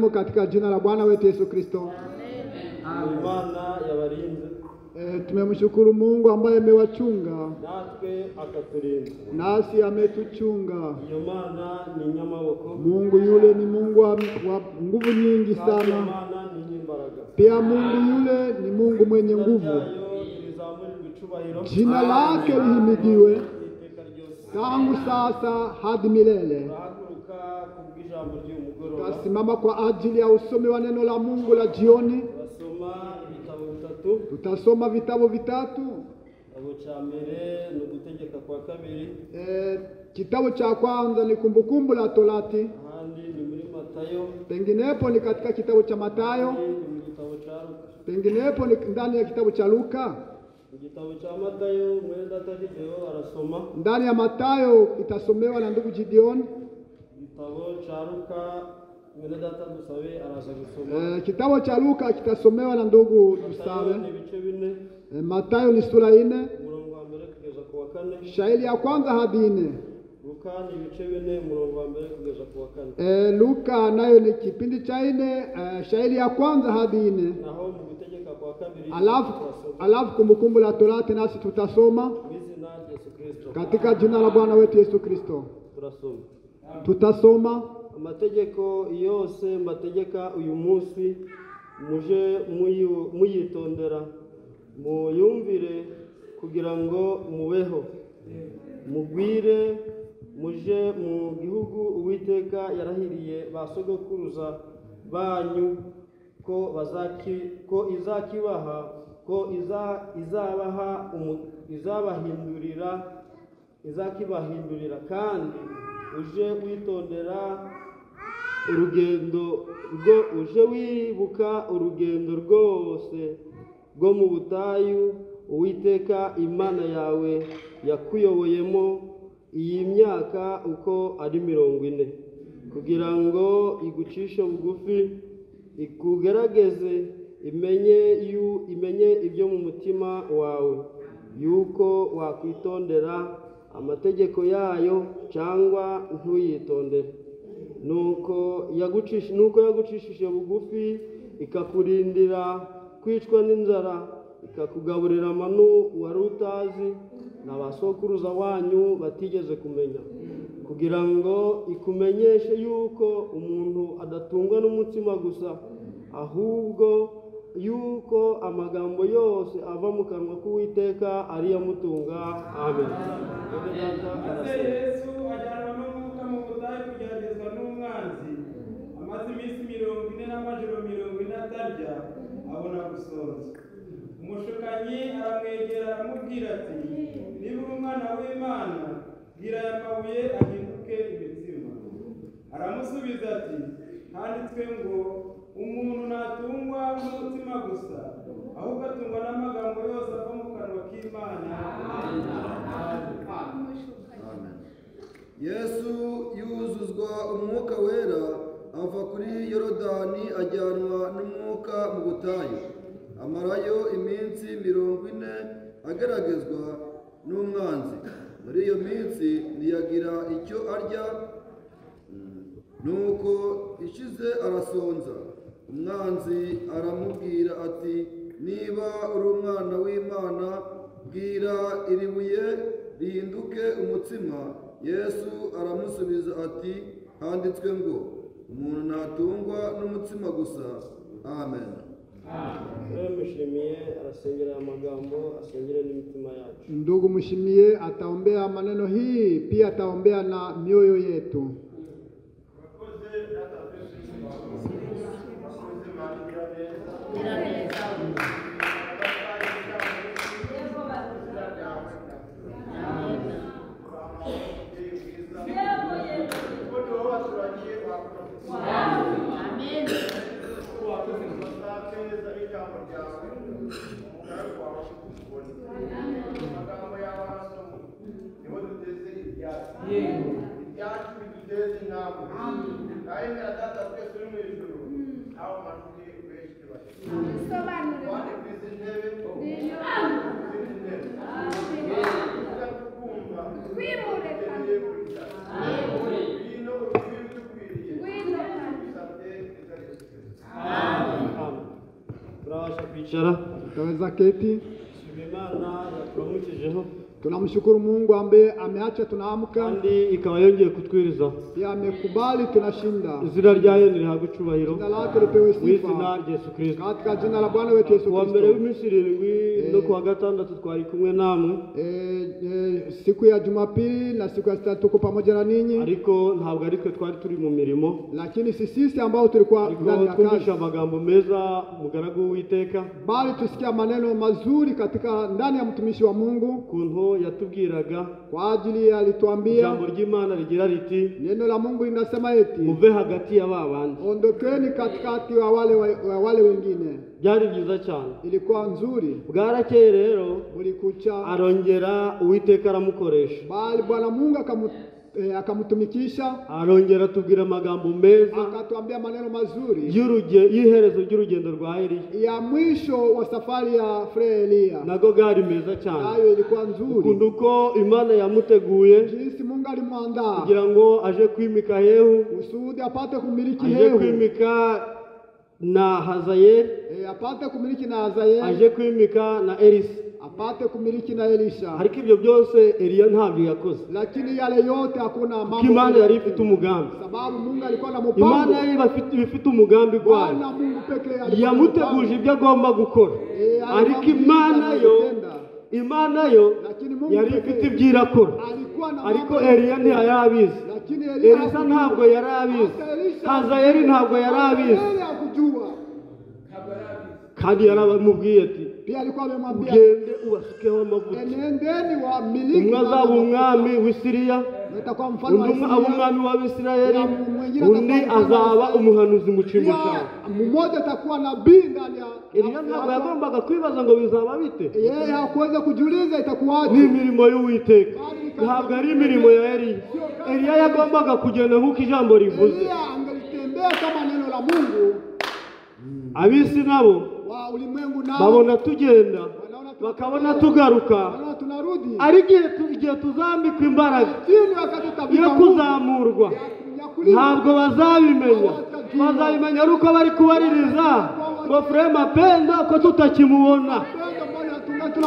Tusalimu katika jina la Bwana wetu Yesu Kristo. Imana yabarinze. Tumemshukuru Mungu ambaye amewachunga. Natwe akaturinda. Nasi ametuchunga. Iyo Mana ni nyamaboko. Mungu yule ni Mungu wa nguvu nyingi sana. Mana ni nyimbaraga. Pia Mungu yule ni Mungu mwenye nguvu. Jina lake lihimidiwe tangu sasa hadi milele. Tutasimama kwa ajili ya usomi wa neno la Mungu la jioni. Tutasoma vitabu vitatu. Kitabu cha kwanza ni Kumbukumbu la Torati. Penginepo ni katika kitabu cha Mathayo. Penginepo ni ndani ya kitabu cha Luka. Ndani ya Mathayo itasomewa na ndugu Gideon. Kitabu cha Luka kitasomewa na ndugu Dusabe. Mathayo ni sura 4. Shairi ya kwanza hadi 4. Luka nayo ni kipindi cha 4, shairi ya kwanza hadi 4. Alafu Kumbukumbu la Torati nasi tutasoma katika jina la Bwana wetu Yesu Kristo. Tutasoma amategeko yose mategeka uyu munsi muje muyitondera muyumvire kugira ngo mubeho mugwire muje mu gihugu Uwiteka yarahiriye basogokuruza banyu ko izakibaha ko izakibahindurira kandi uje witondera uje wibuka urugendo rwose rwo mu butayu Uwiteka Imana yawe yakuyoboyemo iyi myaka uko ari 40 kugira ngo igucishe bugufi ikugerageze imenye ibyo mu mutima wawe yuko wakwitondera amategeko yayo cyangwa ntuyitondere. Nuko yagucishije bugufi ikakurindira kwicwa n'inzara ikakugaburira amanu wari utazi n'abasokuruza wanyu batigeze kumenya kugira ngo ikumenyeshe yuko umuntu adatungwa n'umutima gusa ahubwo yuko amagambo yose ava mu kanwa k'Uwiteka ari yamutunga. Amen. Yesu ajyanwa n'umwuka mu butayu kugeragezwa n'umwanzi amaze iminsi 40 n'amajoro 40 atarya abona gusonza. Umushukanyi aramwegera aramubwira ati niba uri umwana w'Imana bwira aya mabuye ahinduke imitsima. Aramusubiza ati handitswe ngo umuntu ntatungwa n'umutima gusa ahubwo atungwa n'amagambo yose ava mu kanwa k'Imana. Yesu yuzuzwa umwuka wera ava kuri Yorodani ajyanwa n'umwuka mu butayu amarayo iminsi 40 ageragezwa n'umwanzi. Muri iyo minsi ntiyagira icyo arya, nuko ishize arasonza. Umwanzi aramubwira ati niba uri umwana w'Imana bwira iri buye rihinduke umutsima. Yesu aramusubiza ati handitswe ngo umuntu ntatungwa n'umutsima gusa. Amen. Mshimiye arasengera amagambo asengere n'imitima yacu. Ndugu Mshimiye ataombea maneno hii, pia ataombea na mioyo yetu. twabasha kwicara. Tutaweza keti. Imana yaturamukijeho Tunamshukuru Mungu ambaye ameacha tunaamka, kandi ikaba yongeye kutwiriza. pia amekubali tunashinda. Izina ryayo nirihabwe icubahiro Jina lake lipewe mu sifa. izina rya Yesu Kristo. Katika jina la Bwana wetu Yesu Kuwa mbere Kristo. w'iminsi irindwi no kuwa gatandatu twari kumwe namwe, Siku ya Jumapili na siku ya sita tuko pamoja na ninyi, ariko ntabwo ari twe twari turi mu mirimo, lakini sisi ambao tulikuwa ndani ariko ya twumvisha kazi, amagambo meza mugaragu w'Uwiteka, bali tusikia maneno mazuri katika ndani ya mtumishi wa Mungu. kuntu yatubwiraga Kwa ajili alituambia ijambo ry'Imana rigira riti, neno la Mungu linasema eti muve hagati ya ba bandi. ondokeni katikati wa wale wengine. Byari byiza cyane. Ilikuwa nzuri. Bwarakeye rero Ulikucha, arongera Uwiteka aramukoresha, bali Bwana Mungu akamutumikisha, arongera atubwira amagambo meza akatuambia maneno mazuri y'iherezo ry'urugendo rwa Eliya. ya mwisho wa safari ya Frere Elia. Nago gari meza cyane, Nayo ilikuwa nzuri, ukuntu uko Imana yamuteguye jinsi Mungu alimwandaa kugira ngo aje kwimika Yehu, kusudi apate kumiliki aje Yehu, kwimika na Hazayeli, apate kumiliki na Hazaeli, aje kwimika na Elisa. apate kumiliki na Elisha. Ariko ibyo byose Eliya ntabyo yakoze, Lakini yale yote hakuna mambo, kuko Imana yari ifite umugambi. sababu Mungu alikuwa na Imana mpango. yari ifite umugambi gwayo, Bwana Mungu pekee alikuwa na yamuteguje mpango. ibyo agomba gukora. Ariko Imana yo Lakini Mungu yari pekee ifite ibyo irakora, alikuwa na ariko mambo. Eliya ntiyabizi, Lakini Elia Elisa ntabwo yari abizi, Hazayeli ntabwo yari abizi, hakujua. kandi yarabamubwiye ati, Pia alikuwa amemwambia ugende ubasukeho amavuta, enendeni wa miliki, umwe azaba umwami w'Isiriya, nitakuwa mfalme wa undi aba Israeli, umwami w'Abisirayeli, mwingine undi atakuwa azaba umuhanuzi mu cyimbo pia cyawe. mmoja atakuwa nabii ndani ya Eliya ntabwo yagombaga kwibaza ngo bizaba bite. yeye hakuweza kujiuliza Ni itakuwaje. imirimo y'Uwiteka, ntabwo ari imirimo ya Eliya. Eliya yagombaga kugenda nk'uko ijambo rivuze. Elia angelitembea kama neno la Mungu. Abisi nabo Wa ulimwengu nao babona tugenda, bakabona tugaruka, wanaona tunarudi, ari igihe tuzambikwa imbaraga lakini wakati yo tabika kuzamurwa, ntabwo bazabimenya. Bazabimenya ari uko bari kubaririza ngo Frere Mapendo ko tutakimubona,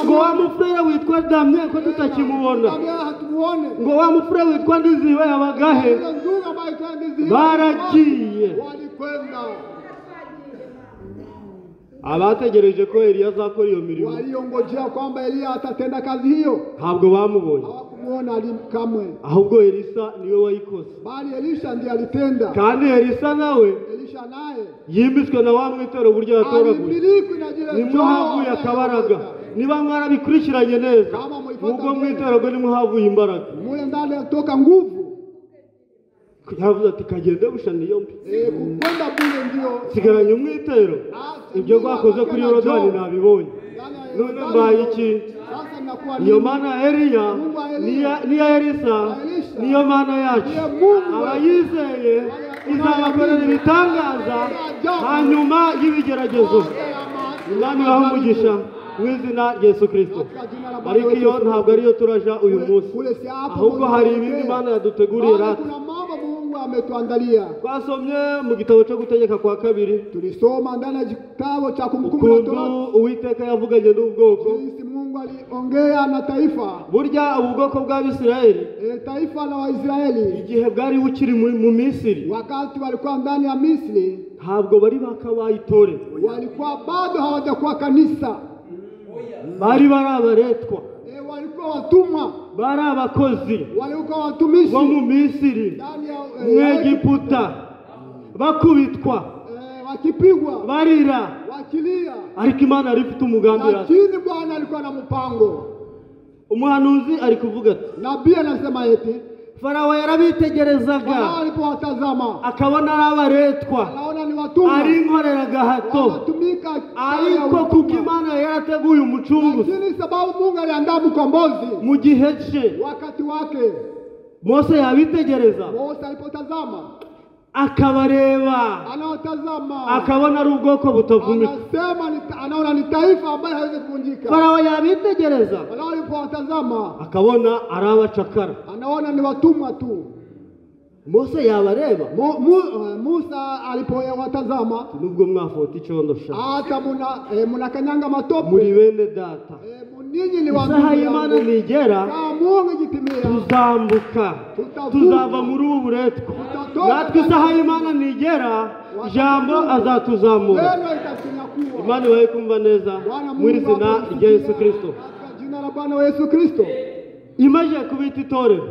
ngo wa mufurere witwa Damye ko tutakimubona, ngo wa mufurere witwa Ndiziwe yabagahe. Baragiye. walikwenda, Abategereje ko Eliya azakora iyo mirimo waliongojea kwamba Elia atatenda kazi hiyo, ntabwo bamubonye, hawakumuona kamwe, ahubwo Elisa niwe wayikoze. bali Elisha ndiye alitenda. Kandi Elisa nawe Elisha naye yimbitswe na wa mwitero uburyo yatoraguye, alimiliki na jina nimwo havuye akabaraga. Niba mwarabikurikiranye neza, Kama mulifuata ubwo mwitero nimwo havuye imbaraga. mule ndani yatoka nguvu. Yavuze ati kagende bushani yombi, Kukwenda bule ndio sigaranye umwitero. Ibyo rwakoze kuri Yorodani nabibonye, none mbaye iki? sasa nakuwa Iyo mana ya Eliya niya Elisa niyo mana yacu. Abayizeye izabakorera ibitangaza hanyuma y'ibigeragezo. Umwami waho umugisha mu izina rya Yesu Kristo. Ariko iyo ntabwo ariyo turaja uyu munsi, ahubwo hari ibindi Imana yaduteguriye rata. kuna mambo Mungu ametuandalia. Twasomye mu gitabo cyo gutegeka kwa kabiri Tulisoma ndani ya kitabu cha Kumbukumbu la ukuntu Torati Uwiteka yavuganye n'ubwoko. jinsi Mungu aliongea na taifa, Burya ubu bwoko bw'Abisirayeli taifa la Waisraeli igihe bwari bukiri mu Misiri, wakati walikuwa ndani ya Misri, ntabwo bari bakabaye itore, walikuwa bado hawajakuwa kanisa, bari abaretwa, walikuwa watumwa, bari abakozi walikuwa watumishi bo mu Misiri, ndani ya mu Egiputa, bakubitwa, wakipigwa, barira. wakilia, Ariko Imana yari ifite umugambi rata. lakini Bwana alikuwa na mpango. Umuhanuzi ari kuvuga ati, Nabii anasema eti Farawo yarabitegerezaga Farao alipowatazama akabona ari abaretwa, anaona ni watumwa ari inkorera gahato, wanatumika, ariko kuko Imana yarateguye umucunguzi lakini sababu Mungu aliandaa mkombozi mu gihe cye, wakati wake. Mose yabitegereza Mose alipotazama, akabareba, anaotazama, akabona ari ubwoko butavumika. anasema anaona ni taifa ambaye hawezi kuvunjika. Farawo yabitegereza Farao alipowatazama, akabona ari abacakara, anaona ni watumwa tu, Mose yabareba Musa alipowatazama nubwo mwafota icondo sha hata munakanyanga matope muri bene data ninyi ni isaha y'Imana nigera Mungu gitimia tuzambuka tuzava muri ubu buretwa natwe isaha y'Imana nigera jambo azatuzamura Imana ibahe kumva neza mu izina rya Yesu Kristo jina la Bwana Yesu Kristo imaje kubita itorero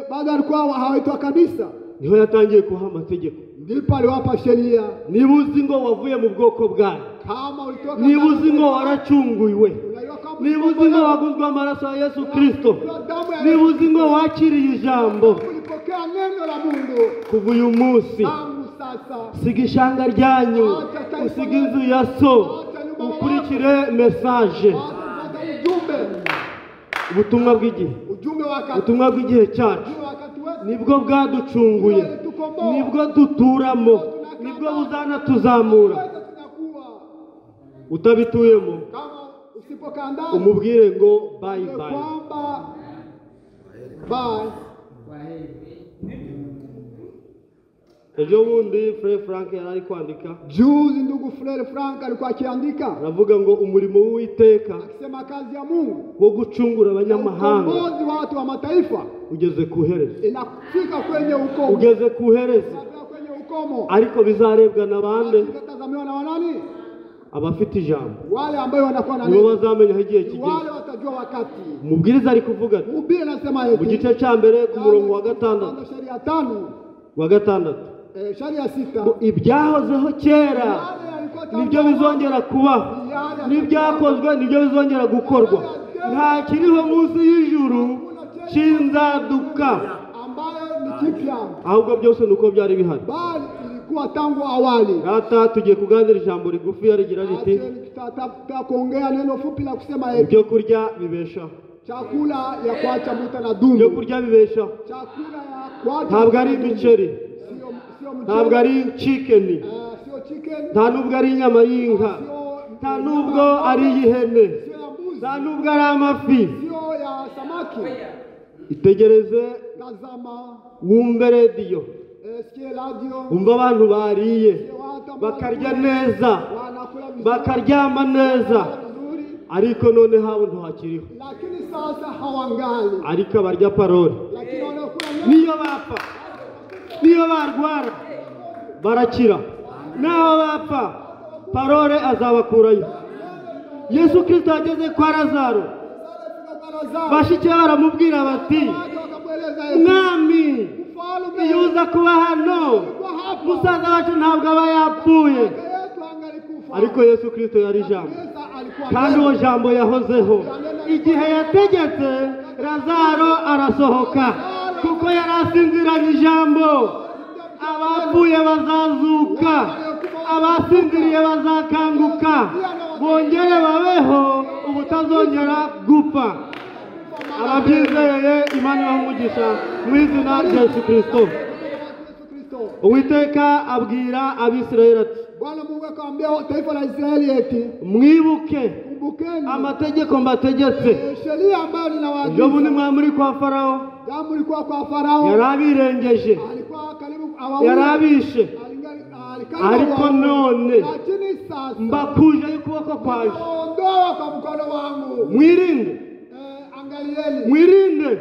baada alikuwa hawaitwa kabisa niho yatangiye kuha amategeko ndipo aliwapa sheria niba uzi ngo wavuye mu bwoko bwawe kama ulitoka niba uzi ngo waracunguwe niba uzi ngo waguzwe amaraso ya Yesu Kristo niba uzi ngo wakiriye ijambo ulipokea neno la Mungu kuva uyu munsi siga ishanga ryanyu usiga inzu ya so ukurikire mesaje ubutumwa bw'igihe ubutumwa bw'igihe cyacu nibwo bwaducunguye nibwo duturamo nibwo buzanatuzamura utabituyemo umubwire ngo bye bye ejo bundi Frere Frank yari kwandika juzi ndugu Frere Frank alikuwa akiandika aravuga ngo umurimo w'Uwiteka akisema kazi ya Mungu wo gucungura abanyamahanga ukombozi wa watu wa mataifa ugeze ku herezo inafika kwenye ukomo ugeze ku herezo ariko bizarebwa na bande bitazamiwa na wanani abafite ijambo wale ambao wanakuwa na nibo bazamenya igihe kigeze wale watajua wakati umubwiriza ari kuvuga mubiri anasema eti mu gice cya mbere ku murongo wa gatandatu sheria 5 wa gatandatu sheria 6 ibyahozeho kera nibyo bizongera kubaho n'ibyakozwe nibyo bizongera gukorwa nta kiriho munsi y'ijuru cy'inzaduka ambayo ni kipya ahubwo byose nuko byari bihari bali ilikuwa tangu awali hata tugiye kuganira ijambo rigufi yarigira riti tutakuongea neno fupi la kusema eti ibyo kurya bibeshaho chakula ya kuacha muta na dumu ibyo kurya bibeshaho chakula ya kuacha ntabwo ari imiceri ntabwo ari chicken sio chicken nta nubwo ari inyama y'inka nta nubwo ari iy'ihene nta nubwo ari amafi sio ya samaki itegereze tazama wumve radiyo sikie radio umva abantu bariye bakarya neza bakaryama neza ariko none habo ntuhakiriho lakini sasa hawangali ariko abarya parole lakini wanakula niyo bapfa niyo barwara barakira naho bapfa parole azabakurayo Yesu Kristo yageze kwa Lazaro bashike baramubwira bati mwami iyo uza kuba hano musaza wacu ntabwo aba yapfuye ariko Yesu Kristo yari ijambo kandi uwo jambo yahozeho igihe yategetse Lazaro arasohoka kuko yari asinziranye ijambo abapfuye bazazuka abasinziriye bazakanguka bongere babeho ubutazongera gupfa ababyizeye Imana ibamugisha mu izina rya Yesu Kristo Uwiteka abwira Abisirayeli ati Bwana Mungu akamwambia taifa la Israeli eti mwibuke kumbukeni amategeko mbategetse sheria ambayo ninawaagiza jo bundi mwamuri kwa Farao jambo lilikuwa kwa Farao yarabirengeje alikuwa karibu awaue yarabishe ariko none lakini sasa mbakuje ukuboko kwaje ondoa kwa mkono wangu mwirinde angalieni mwirinde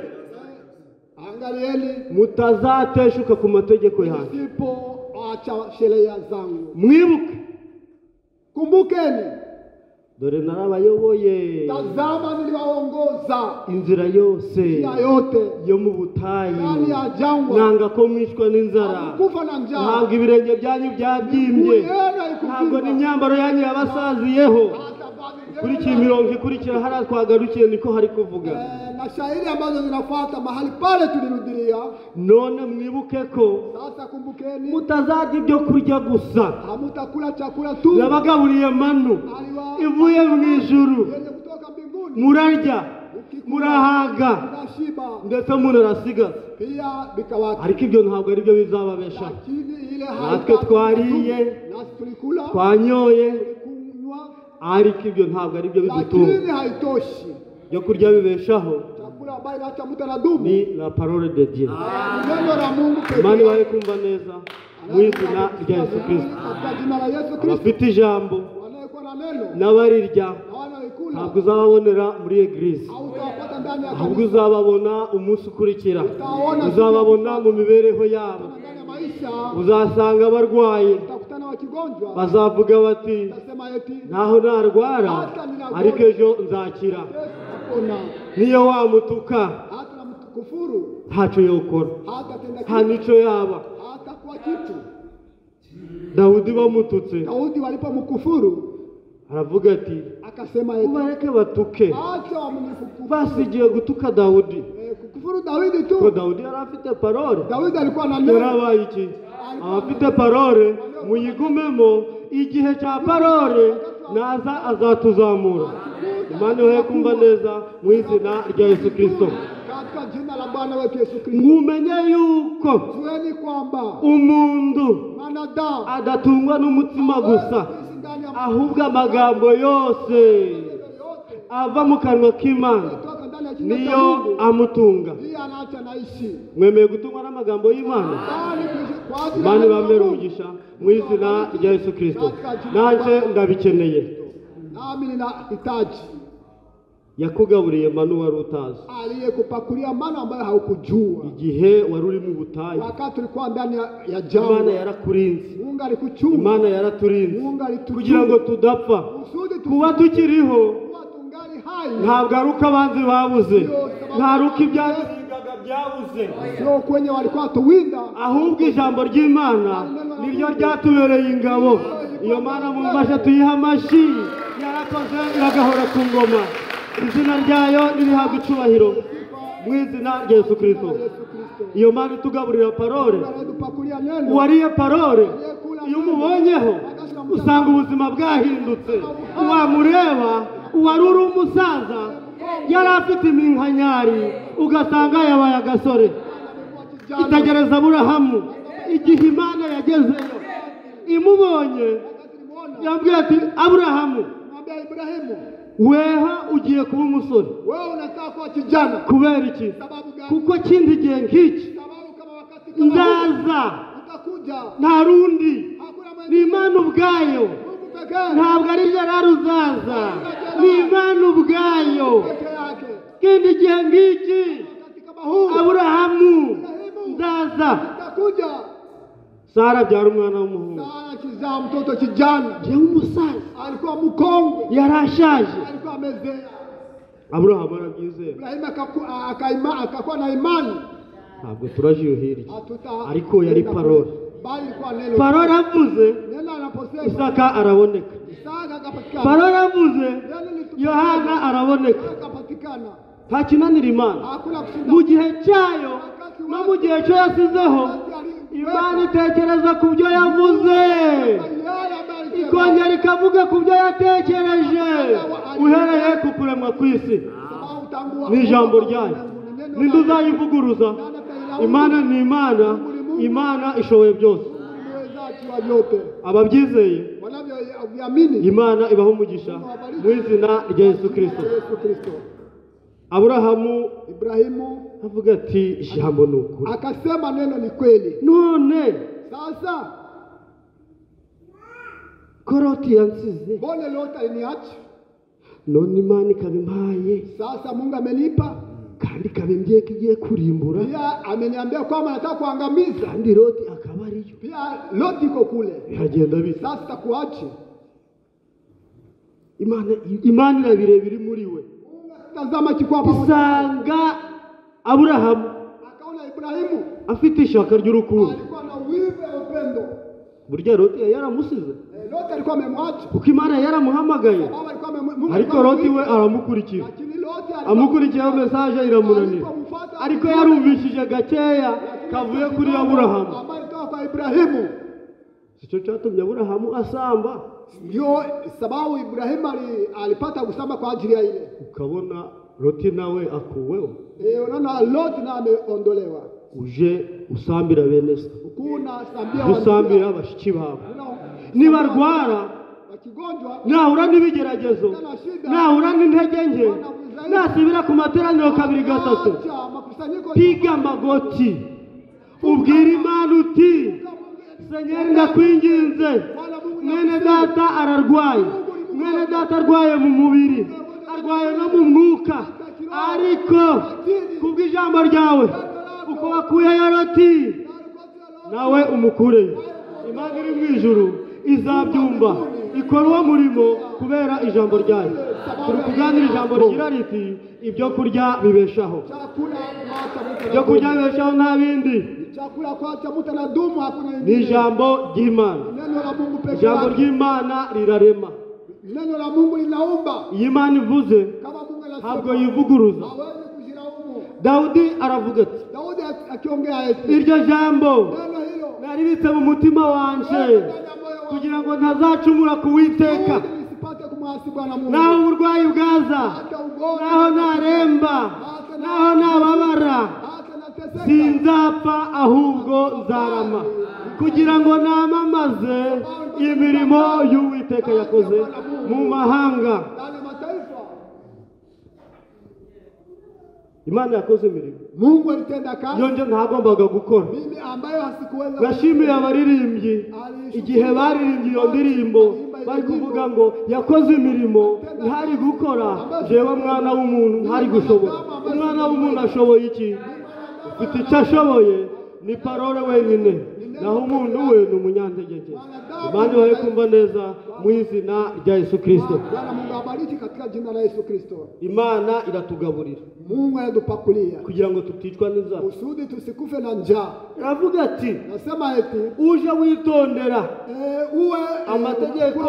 angalieni mutazateshuka ku mategeko yanjye sipo acha sheria zangu mwibuke kumbukeni dore narabayoboye tazama niliwaongoza inzira yose yo mu butayu nanga ko mwishwa n'inzara ntabwo ibirenge byanyu byabyimbye ntabwo n'imyambaro yanyu yabasaziyeho kuri iki mirongo ikurikira hariya twagarukiye niko hari kuvuga na shairi ambazo zinafuata mahali pale tulirudilia none mwibuke ko sasa kumbukeni mutazarya ibyo kurya gusa hamutakula chakula tu yabagaburiye manu ivuye mu ijuru murarya murahaga ndetse munarasigaza ariko ibyo ntabwo ari byo bizababesha natwe twariye twanyoye ariko ibyo ntabwo ari byo bidutunga byo kurya bibeshaho chakula ambayo inaacha mtu anadumu. ni la parole de Dieu. Ni neno la Mungu pekee. Imana ibahe kumva neza mu izina rya Yesu Kristo. Katika jina la Yesu Kristo. Abafite ijambo Wanayekuwa na neno n'abarirya na wanaoikula ntabwo uzababonera muri eglise, hautawapata ndani ya ahubwo kanisa. uzababona umunsi ukurikira, Utaona uzababona mu mibereho yabo, ndani ya maisha uzasanga barwaye, utakutana wakigonjwa. bazavuga bati Utasema eti ntaho narwara ariko ejo nzakira. ona Niyo wamutuka hata na mtukufuru ntacyo yokora, hata tenda nta kitu nico yaba. hata kwa kitu. Dawudi bamututse Daudi walipomkufuru aravuga ati akasema eti ubareke batuke. acha wamnikufuru. Basigiye gutuka Dawudi, Kukufuru Daudi ko tu. Dawudi yari afite parole. Daudi alikuwa na neno. Yarabaye iki? Abafite parole muyigumemo, igihe cya parole naza azatuzamura. Imana ibahe kumva neza mu izina rya Yesu Kristo. Katika jina la Bwana wetu Yesu Kristo. Ngumenye yuko Jueni kwamba umuntu mwanadamu adatungwa n'umutima gusa, hawezi ndani ya ahubwo amagambo yose ava mu kanwa k'Imana kutoka ndani ya kinywa cha niyo Mungu. amutunga. Ndiye anaacha naishi. Mwemeye gutungwa n'amagambo y'Imana? Bali kwa ajili Imana ya ibambere Mungu. umugisha mu izina rya Yesu Kristo. Nanje ndabikeneye. Nami ninahitaji Yakugaburiye manu wari utazi, aliyekupakulia mana ambayo haukujua igihe wari uri mu butayu. wakati ulikuwa ndani ya Imana jangwa. yarakurinze, Mungu alikuchunga. Imana yaraturinze Mungu alituchunga kugira ngo tudapfa. kusudi Kuba tukiriho kuwa tungali hai. ntabwo ari uko abanzi babuze, nta ari uko ibyaduhingaga byabuze, Sio kwenye walikuwa tuwinda. ahubwo ijambo ry'Imana niryo ryatubereye ingabo. Iyo Mana mumfashe tuyihe amashyi, yarakoze iragahora ku ngoma. Izina ryayo nirihabwa icubahiro mu izina rya Yesu Kristo. Yesu Kristo. Iyo Mana itugaburira parole, Anatupakulia neno. uwariye parole iyo umubonyeho usanga ubuzima bwahindutse. Wamureba uwari uri umusaza yari afite iminkanyari ugasanga yabaye agasore. Itegereza Aburahamu igihe Imana yagezeyo imubonye, yabwiye ati Aburahamu, Mwambie Ibrahimu, weha ugiye kuba umusore. wewe unataka kuwa kijana. Kubera iki? Sababu gani? Kuko kindi gihe nk'iki Sababu kama wakati kama huu nzaza, utakuja. nta rundi, Hakuna ni mwingine. Imana ubwayo, Mungu pekee. ntabwo ari Gerard uzaza, ni Imana ubwayo. Peke yake. Kindi gihe nk'iki Wakati kama huu Aburahamu nzaza. utakuja. Sara abyara umwana w'umuhungu, Sara kizaa mtoto kijana. jewe umusaza Alikuwa mkongwe. yarashaje. Alikuwa amezea. Aburahamu arabyizera. Ibrahimu akakuwa na imani. Ntabwo turaje iyo hirya, Hatuta- ariko yari parole. Bali ilikuwa neno. Parole avuze Neno anaposema Isaka araboneka, Isaka akapatikana. parole avuze Neno lilitupeleka. Yohana araboneka. Akapatikana. Nta kinanira Imana Hakuna kushinda. mu gihe cyayo no mu gihe cyo yasizeho. Imana itekereza ku byo yavuze, ikongera ikavuga ku byo yatekereje uhereye ku kuremwa kw'isi. Ni ijambo ryayo, ninde uzayivuguruza? Imana ni Imana, Imana ishoboye byose. Ababyizeye wanavyoviamini Imana ibaho umugisha mu izina rya Yesu Kristo. Yesu Kristo. Aburahamu Ibrahimu avuga ati ijambo ni ukuri, akasema neno ni kweli. none Sasa ko Loti yansize, mbona Loti aliniacha? none Imana ikabimpaye Sasa Mungu amenipa kandi ikabimbwiye ko igiye kurimbura, pia, ameniambia kwamba nataka kuangamiza. kandi Loti akaba ariyo. Pia Loti iko kule. Biragenda bite? Sasa takuache. Imana irabireba iri muri we. Tazama chukua pamoja. Isanga Aburahamu Akaona Ibrahimu afite ishaka ry'urukundo. alikuwa na wivu wa upendo. Burya Loti yaramusize Loti alikuwa amemwacha. kuko Imana yaramuhamagaye, Baba alikuwa Mungu ariko alikuwa Loti we amemwita. aramukurikira. Lakini Loti Amukurikiyeho mesaje iramunanira, ariko yarumvishije gakeya kavuye kuri Aburahamu. ambaye alitoka kwa Ibrahimu. Icyo cyatumye Aburahamu asamba. Ndio sababu Ibrahimu alipata kusamba kwa ajili ya ile. Ukabona Loti nawe akuweho, Unaona Loti na ameondolewa. uje usambira bene se, Kuna sambia usambira bashiki bawe. Nibarwara, wakigonjwa nahura n'ibigeragezo, nahura n'intege nke, nasibira ku materaniro kabiri gatatu acha makusanyiko piga magoti ubwira Imana uti Senyeri ndakwinginze mwene data ararwaye mwene data arwaye mu mubiri arwaye no mu mwuka ariko kubw'ijambo ryawe uko wakuyeyo Loti nawe umukureyo. Imana iri mu ijuru izabyumva ikora uwo murimo kubera ijambo ryayo. Turi kuganira ijambo rigira riti ibyo kurya bibeshaho. Ibyo kurya bibeshaho nta bindi, chakula kwacha mtu na dumu hakuna ni ingine. ijambo ry'Imana. Neno la Mungu pekee. Ijambo ry'Imana rirarema. Neno la Mungu linaumba. Iyo Imana ivuze Kama Mungu anasema ntabwo yivuguruza. hawezi kujilaumu. Dawudi aravuga ati Daudi akiongea eti iryo jambo neno hilo naribitse mu mutima wanje kugira ngo ntazacumura ku Uwiteka. nisipate kumwasi Bwana Mungu. Naho uburwayi bwaza, Hata ugonjwa, naho naremba, naho nababara, hata nateseka. sinzapfa ahubwo nzarama kugira ngo namamaze imirimo y'Uwiteka yakoze mu mahanga. Ndani ya mataifa Imana yakoze imirimo Mungu alitenda kazi yonje ntagombaga gukora. mimi ambayo hasikuweza. Nashimiye abaririmbyi igihe baririmbye iyo ndirimbo bari kuvuga ngo yakoze imirimo ntari gukora, jewe mwana w'umuntu ntari gushobora. Umwana w'umuntu ashoboye iki? Ufite icyo ashoboye ni parole wenyine, naho umuntu we ni umunyantegeke. Imana ibahe kumva neza mu izina rya Yesu Kristo. Bwana Mungu abariki katika jina la Yesu Kristo. Imana iratugaburira Mungu anatupakulia kugira ngo tuticwa n'inzara. usudi tusikufe na njaa. Aravuga ati Nasema eti uje witondera uwe amategeko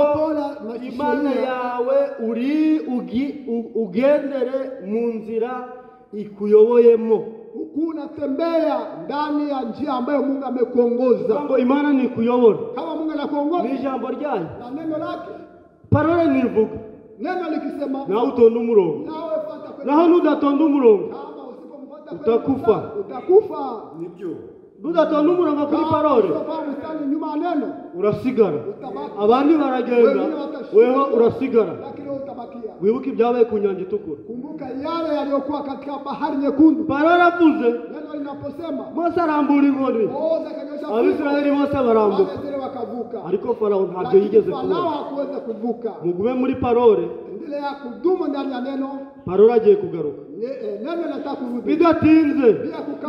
Imana yawe ugendere mu nzira ikuyoboyemo. unatembea ndani ya njia ambayo Mungu amekuongoza. Ngo Imana ni kuyobora Kama Mungu anakuongoza ni ijambo ryayo, na neno lake, parole nivuga neno likisema nawe utonda umurongo, nawe fuata kweli. naho nudatonda umurongo Kama usipomfuata kweli, utakufa. utakufa. nibyo Nudatonda umurongo kuri parole Kama mstari nyuma ya neno urasigara, utabaki, abandi baragenda weho urasigara. lakini wewe utabakia. Wibuke ibyabaye ku nyanja itukura. Kumbuka yale yaliyokuwa katika bahari nyekundu. Parole avuze Neno linaposema Mose arambura inkoni, Mose akanyosha Abisirayeli bose barambuka, Wale wakavuka. ariko Farawo ntabyo yigeze Farao kubona. hakuweza kuvuka. Mugume muri parole, Endelea kudumu ndani ya neno. parole agiye kugaruka Neno linataka kurudi. bidatinze,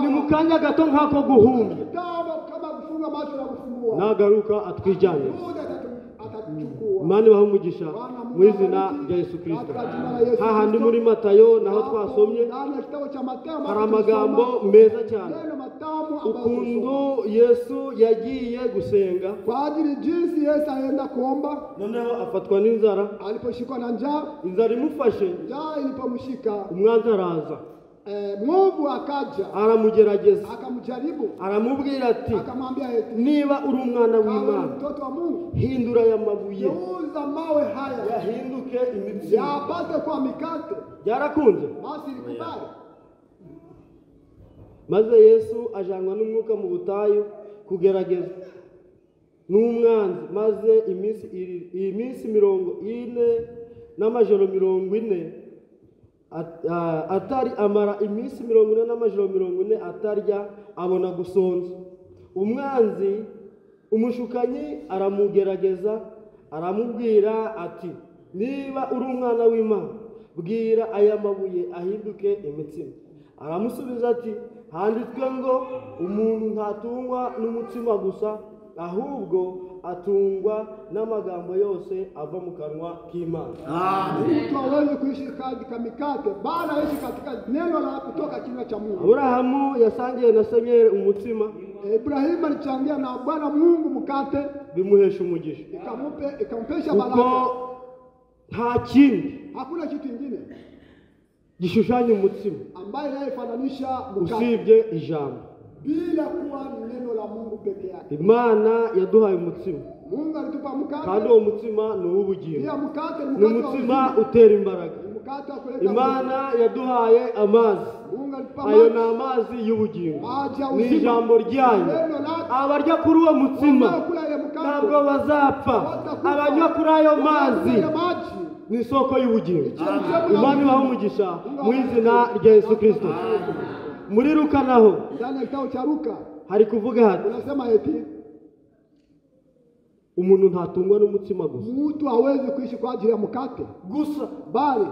ni mu kanya gato nk'ako guhumba. Kama kufunga macho na kufungua. Nagaruka atwijyane. Mungu atatuchukua. Imana ibahe umugisha mu izina rya Yesu Kristo. Hahandi muri Matayo naho twasomye Ndani ya kitabu cha Mathayo hari amagambo meza cyane, neno matamu ambayo tulisoma. ukuntu Yesu yagiye gusenga, Kwa ajili jinsi Yesu alienda kuomba noneho afatwa n'inzara. aliposhikwa na njaa. Inzara imufashe, Njaa ilipomshika umwanzi araza mwovu akaja aramugerageza, akamjaribu, aramubwira ati akamwambia eti niba uri umwana kama w'Imana mtoto wa Mungu hindura aya mabuye geuza mawe haya yahinduke imitsima. yapate kwa mikate. Byarakunze. Basi ilikubali. Maze Yesu ajanwa n'umwuka mu butayu kugerageza n'umwanzi, maze iyi minsi 40 n'amajoro 40 atari amara iminsi 40 n'amajoro 40 atarya, abona gusonza. Umwanzi umushukanyi aramugerageza, aramubwira ati niba uri umwana w'Imana bwira aya mabuye ahinduke imitsima. Aramusubiza ati handitswe ngo umuntu ntatungwa n'umutsima gusa, ahubwo atungwa n'amagambo yose ava mu kanwa k'Imana. Mtu hawezi kuishi katika mikate, bali aishi katika neno la kutoka kinywa cha Mungu. Aburahamu yasangiye na Senyeri umutsima, Ibrahimu alichangia na Bwana Mungu mkate, bimuhesha umugisha, ikampesha kuko baraka. nta kindi Hakuna kitu kingine gishushanya umutsima ambaye inayofananisha mkate usibye ijambo. bila kuwa neno la Mungu peke yake. Imana yaduhaye umutsima, Mungu alitupa kandi mkate, uwo mutsima ni uw'ubugingo, pia mkate ni umutsima utera imbaraga. mkate wa kuleta Imana yaduhaye amazi, Mungu alitupa ayo maji. ni amazi y'ubugingo, Maji ya ni uzima. ijambo ryayo. Neno lake. Abarya kuri uwo mutsima Wanaokula ile mkate ntabwo bazapfa, abanywa kuri ayo mazi Ile maji ni isoko y'ubugingo. Imana ibahe umugisha mu izina rya Yesu Kristo. Muri Luka naho ndani ya kitabu cha Luka hari kuvuga hati unasema eti umuntu ntatungwa n'umutsima gusa. mtu hawezi kuishi kwa ajili ya mkate Gusa bali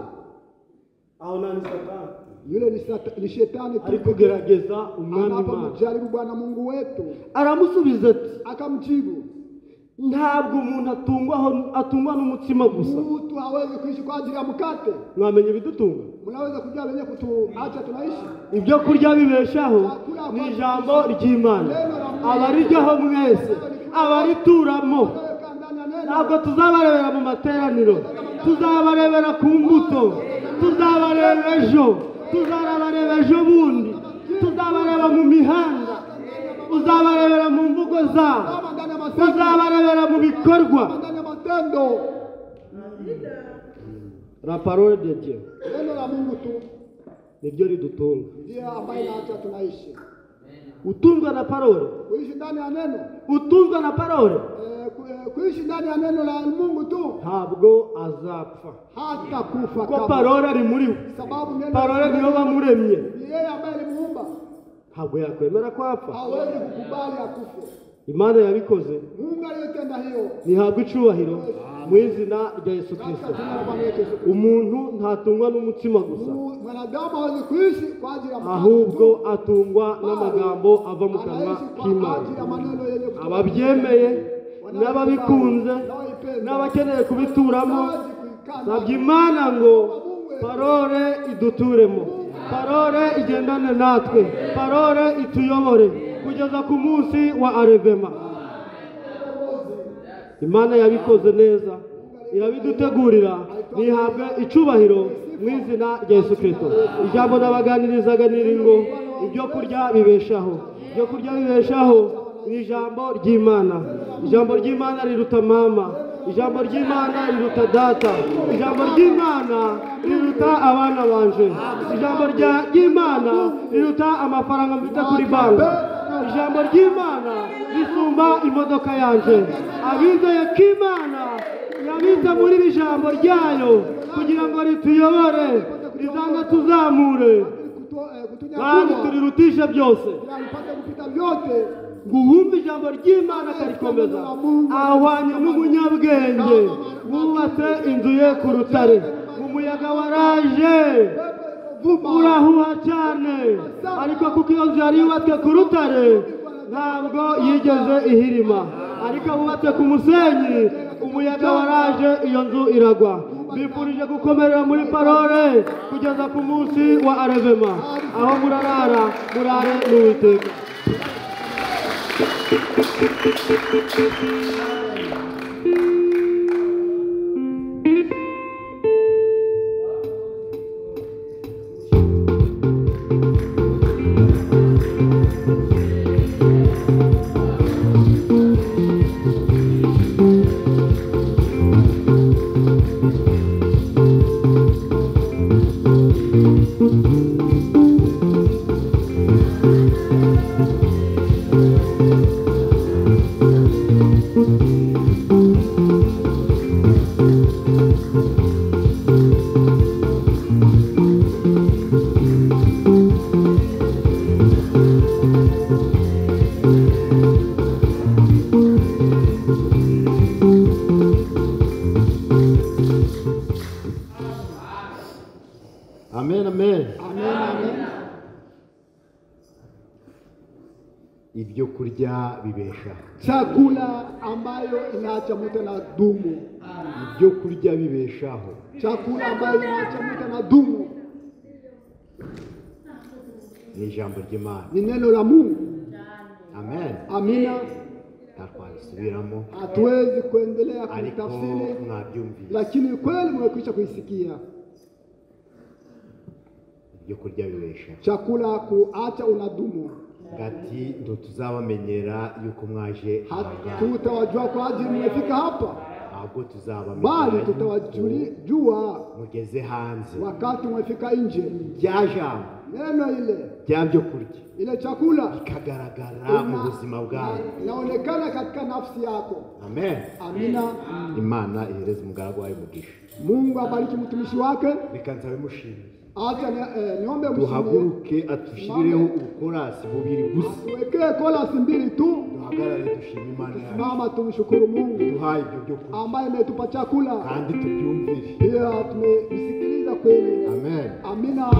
aho nani Satani yule ni shetani ari kugerageza umwami Imana. anapomjaribu Bwana Mungu wetu. Aramusubiza ati Akamjibu, ntabwo umuntu atungwa n'umutsima gusa. mtu hawezi kuishi kwa ajili ya mkate. Mwamenye ibidutunga? Mnaweza kujua wenyewe kutuacha tunaishi. Ibyo kurya bibeshaho ni ijambo ry'Imana. Abarijyaho mwese, abarituramo, ntabwo tuzabarebera mu materaniro, tuzabarebera ku mbuto, tuzabareba ejo, tuzabareba ejo bundi, tuzabareba mu mihanda, uzabarebera mu mvugo zabo, tuzabarebera mu bikorwa. La parole de Dieu Neno la Mungu tu niryo ridutunga. ndiye ambaye naacha tunaishi. Utungwa na parole, Kuishi ndani ya neno, utungwa na parole, kuishi ndani ya neno la Mungu tu ntabwo azapfa. hata kufa Ko parole ari muri we, sababu neno parole niyo bamuremye, ni yeye ambaye alimuumba. ntabwo yakwemera ko apfa. Hawezi kukubali akufe. Imana yabikoze, Mungu aliyotenda hiyo ntihabwa icubahiro mu izina rya Yesu katika Kristo. jina la Bwana wetu Yesu Kristo. Umuntu ntatungwa n'umutsima gusa, Mwanadamu hawezi kuishi kwa ajili ya mkate ahubwo tu, atungwa n'amagambo ava mu kanwa anaishi kwa k'Imana. ajili ya maneno yenye kutoka Ababyemeye n'ababikunze n'abakeneye kubituramo, sabye Imana ngo parole iduturemo, parole igendane natwe, parole ituyobore kugeza ku munsi wa arevema. Imana yabikoze neza, irabidutegurira, nihabwe icubahiro mu izina rya Yesu Kristo. Ijambo nabaganirizaga niri ngo ibyo kurya bibeshaho, ibyo kurya bibeshaho ni ijambo ry'Imana. Ijambo ry'Imana riruta mama, ijambo ry'Imana riruta data, ijambo ry'Imana riruta abana banje, ijambo ry'Imana riruta amafaranga mfite kuri banki, ijambo ry'Imana risumba imodoka yanje. Abizeye ko Imana yabitse muri iri jambo ryayo kugira ngo rituyobore, rizange tuzamure kandi turirutishe byose. alipata kupita vyote. Guhumba ijambo ry'Imana akarikomeza ahwanye n'umunyabwenge wubatse inzu ye ku rutare. Umuyaga waraje urahuha cyane, ariko kuko iyo nzu yari yubatswe ku rutare ntabwo yigeze ihirima, ariko wubatse ku musenyi umuyaga waraje iyo nzu iragwa. Bifurije gukomerera muri parole kugeza ku munsi wa arevema. Aho murarara murare n'Uwiteka. Amen, amen. Ibyo kurya bibeshaho, Chakula ambayo inaacha mtu na dumu, ibyo kurya bibeshaho, chakula ambayo inaacha mtu na dumu ni ijambo ry'Imana. ni neno la Mungu. Amen. Amina. Ntatwasubiramo, Hatuwezi kuendelea ariko kutafsiri, mwabyumvise. lakini kweli mmekwisha kuisikia. Ibyo kurya bibeshaho, Chakula kuacha unadumu, ngati ndo tuzabamenyera yuko mwaje ahangaha. hatutawajua kwa ajili mmefika hapa. ahubwo bali tuzabamenya yuko tutawajua mugeze hanze wakati umefika nje. rya jambo Neno ile rya byo kurya ile chakula bikagaragara mu buzima bwawe. inaonekana katika nafsi yako. Amen. Amina. Imana ihereze umugaragu wayo umugisha. Mungu abariki mtumishi wake. Reka nsabe mushimire. Acha niombe mshimire. Duhaguruke atushirireho ubukorasi bubiri gusa. Tuwekee korasi mbili tu. Duhagarare dushime Imana yacu. Mama tumshukuru Mungu Duhaye ibyo byo kurya ambaye ametupa chakula. kandi tubyumvire. Pia tumesikiliza kweli. Amen. Amina.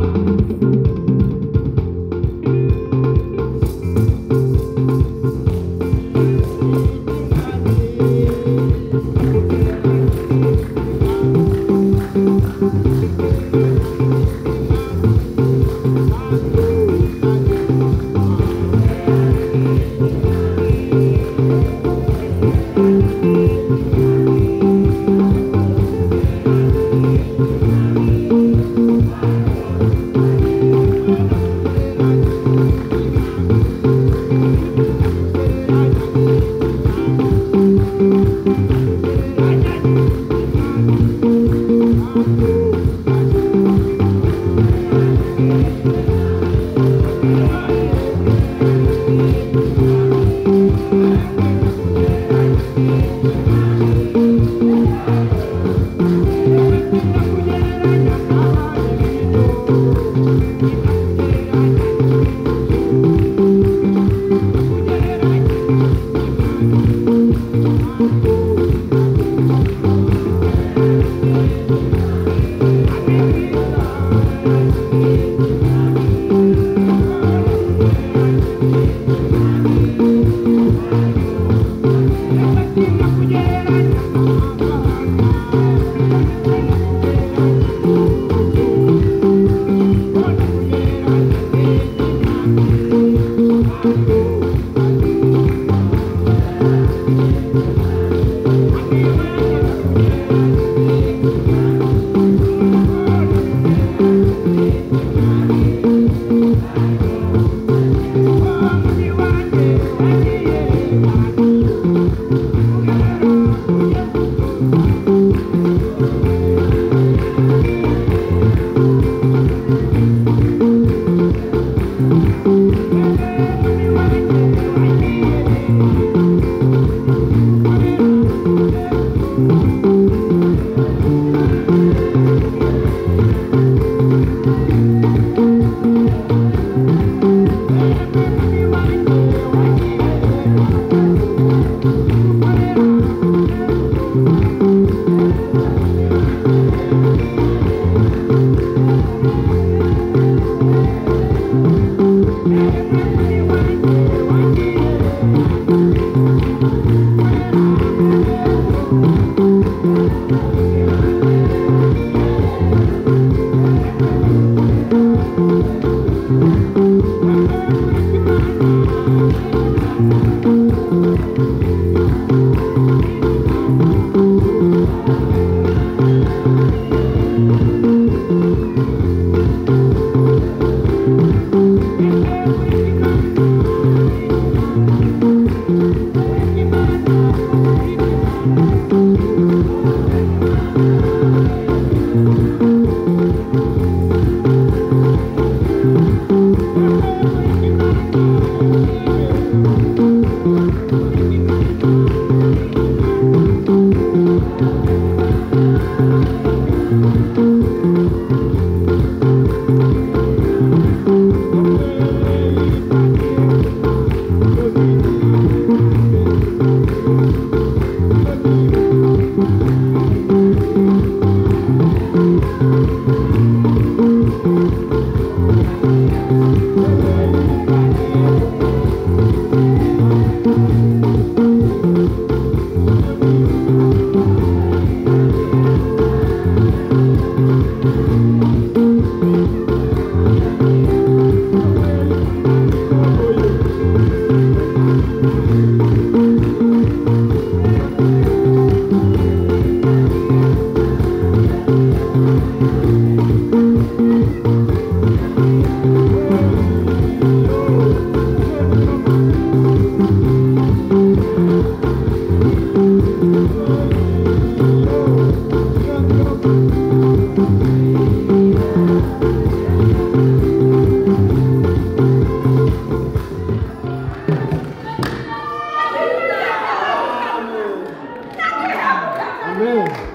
amen.